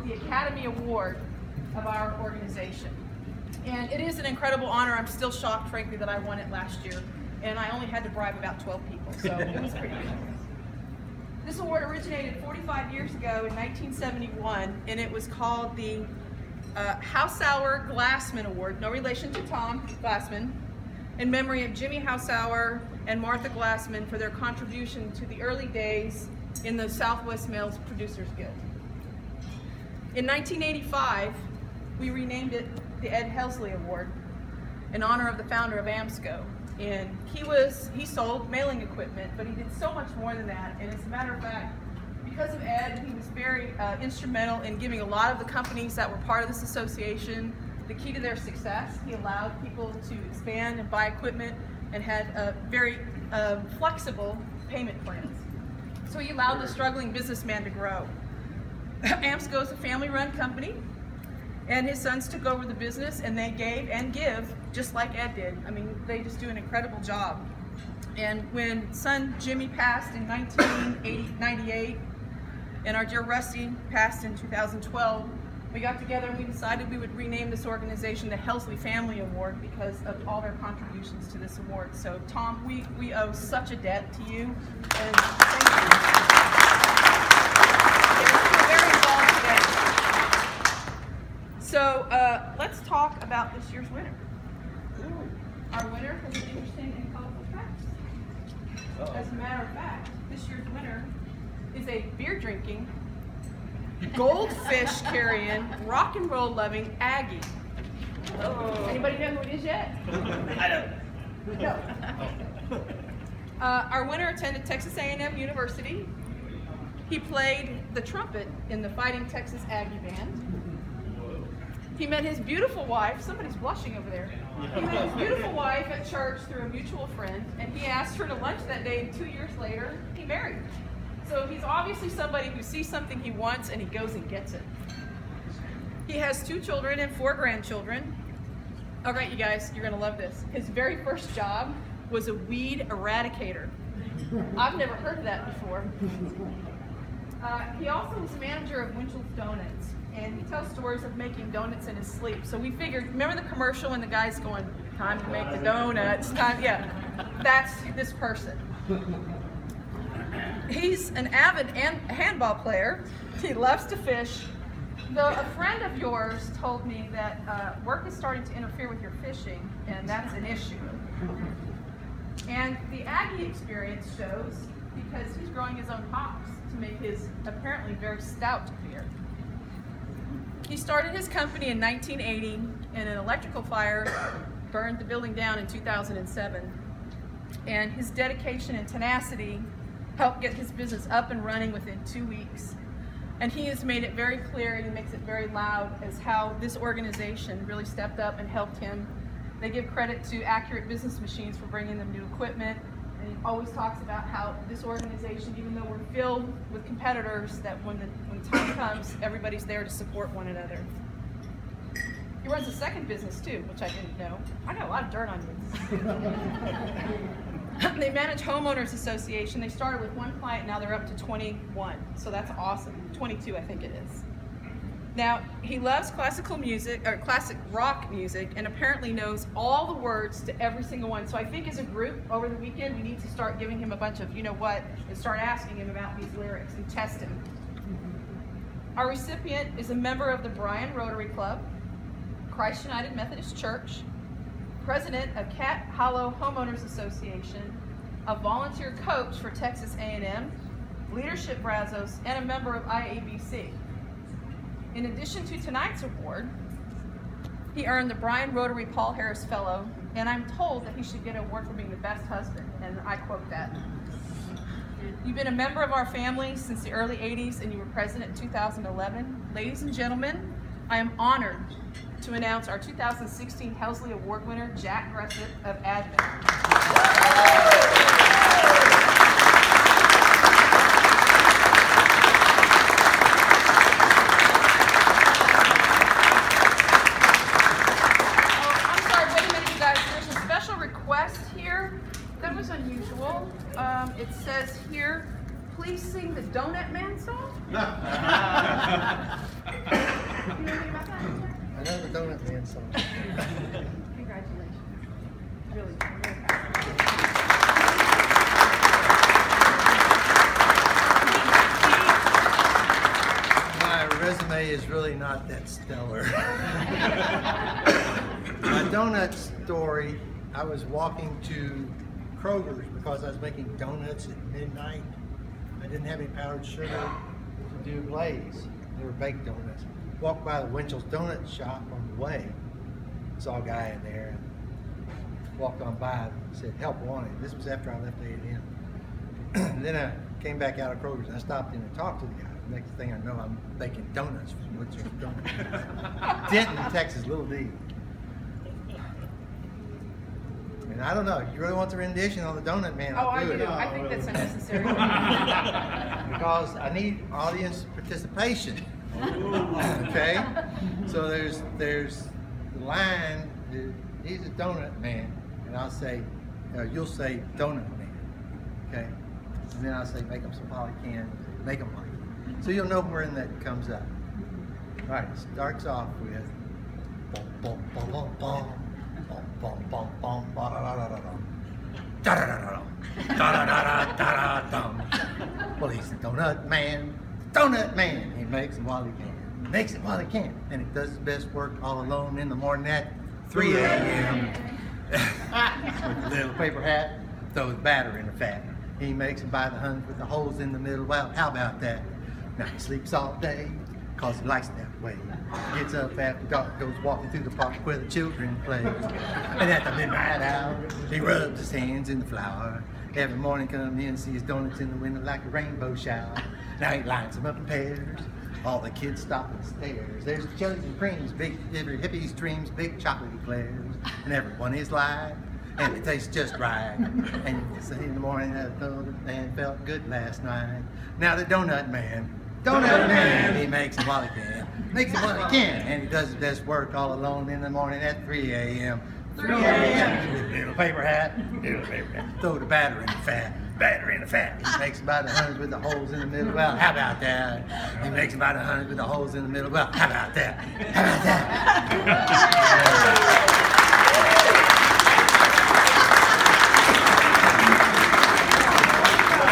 the Academy Award of our organization. And it is an incredible honor. I'm still shocked, frankly, that I won it last year. And I only had to bribe about 12 people, so it was pretty good. This award originated 45 years ago in 1971, and it was called the Helsley Glassman Award, no relation to Tom Glassman, in memory of Jimmy Helsley and Martha Glassman for their contribution to the early days in the Southwest Males Producers Guild. In 1985, we renamed it the Ed Helsley Award in honor of the founder of AMSCO. And he sold mailing equipment, but he did so much more than that. And as a matter of fact, because of Ed, he was very instrumental in giving a lot of the companies that were part of this association the key to their success. He allowed people to expand and buy equipment and had very flexible payment plans. So he allowed the struggling businessman to grow. AMSCO is a family-run company, and his sons took over the business, and they gave and give just like Ed did. I mean, they just do an incredible job. And when son Jimmy passed in 1998, and our dear Rusty passed in 2012, we got together and we decided we would rename this organization the Helsley Family Award because of all their contributions to this award. So Tom, we owe such a debt to you, and thank you. We're very involved today. So let's talk about this year's winner. Our winner has an interesting and colorful fact. As a matter of fact, this year's winner is a beer drinking, goldfish carrying, rock and roll loving Aggie. Anybody know who it is yet? I don't. No. Our winner attended Texas A&M University. He played the trumpet in the Fighting Texas Aggie Band. He met his beautiful wife, somebody's blushing over there. He met his beautiful wife at church through a mutual friend, and he asked her to lunch that day, and 2 years later, he married her. So he's obviously somebody who sees something he wants and he goes and gets it. He has 2 children and 4 grandchildren. All right, you guys, you're gonna love this. His very first job was a weed eradicator. I've never heard of that before. He also was manager of Winchell's Donuts, and he tells stories of making donuts in his sleep. So we figured, remember the commercial when the guy's going, time to make the donuts, time, yeah, that's this person. He's an avid handball player. He loves to fish. Though a friend of yours told me that work is starting to interfere with your fishing, and that's an issue. And the Aggie experience shows because he's growing his own hops to make his apparently very stout beer. He started his company in 1980, and an electrical fire burned the building down in 2007. And his dedication and tenacity helped get his business up and running within 2 weeks. And he has made it very clear, and he makes it very loud, as how this organization really stepped up and helped him. They give credit to Accurate Business Machines for bringing them new equipment. And he always talks about how this organization, even though we're filled with competitors, that when time comes, everybody's there to support one another. He runs a second business too, which I didn't know. I got a lot of dirt on you. They manage homeowners association. They started with 1 client, now they're up to 21. So that's awesome. 22, I think it is. Now, he loves classical music, or classic rock music, and apparently knows all the words to every single one. So I think as a group, over the weekend, we need to start giving him a bunch of, you know what, and start asking him about these lyrics and test him. Our recipient is a member of the Bryan Rotary Club, Christ United Methodist Church, president of Cat Hollow Homeowners Association, a volunteer coach for Texas A&M, Leadership Brazos, and a member of IABC. In addition to tonight's award, he earned the Bryan Rotary Paul Harris Fellow, and I'm told that he should get an award for being the best husband, and I quote that. You've been a member of our family since the early 80s, and you were president in 2011. Ladies and gentlemen, I am honored to announce our 2016 Helsley Award winner, Jack Gressett of Advent. That was unusual. It says here, please sing the Donut Man song. anything about that? I know the donut man song. Congratulations. Really, I'm really proud. My resume is really not that stellar. My donut story, I was walking to Kroger's because I was making donuts at midnight. I didn't have any powdered sugar to do glaze. They were baked donuts. Walked by the Winchell's Donut Shop on the way. Saw a guy in there. Walked on by and said, help wanted. This was after I left A&M. Then I came back out of Kroger's and I stopped in and talked to the guy. Next thing I know, I'm baking donuts from Winchell's Donuts. Denton, Texas, Little D. And I don't know, you really want the rendition on the donut man? Oh, I'll I do do. it. I think that's unnecessary. Because I need audience participation. Okay? So there's the line, he's a donut man, and I'll say, you'll say donut man. Okay? And then I'll say, make them some poly can, make them like it. So you'll know when that comes up. All right, it starts off with bum, bum, bum, bum, bum, bum, bum, bum, bum, ba, da, da, da, da, da, da, da, da, da, da, da, da. Well, he's the donut man. Donut man. He makes them while he can. Makes it while he can. And he does his best work all alone in the morning at 3 a.m. with a little paper hat, throws batter in the fat. He makes them by the hundreds with the holes in the middle. Well, how about that? Now he sleeps all day, cause he likes it that way. Gets up after dark, goes walking through the park where the children play. And at the midnight hour, he rubs his hands in the flour. Every morning comes in, sees donuts in the window like a rainbow shower. Now he lines them up in pairs. All the kids stop and stares. There's jellies and creams, big every hippie's dreams, big chocolate eclairs. And everyone is live, and it tastes just right. And you say in the morning, that donut man felt good last night. Now the donut man, he makes them while he can. Makes them while he can. And he does his best work all alone in the morning at 3 a.m. 3 a.m. Little paper hat, throw the batter in the fat. Batter in the fat. He makes about 100 with the holes in the middle. Well, how about that? He makes about 100 with the holes in the middle. Well, how about that? How about that?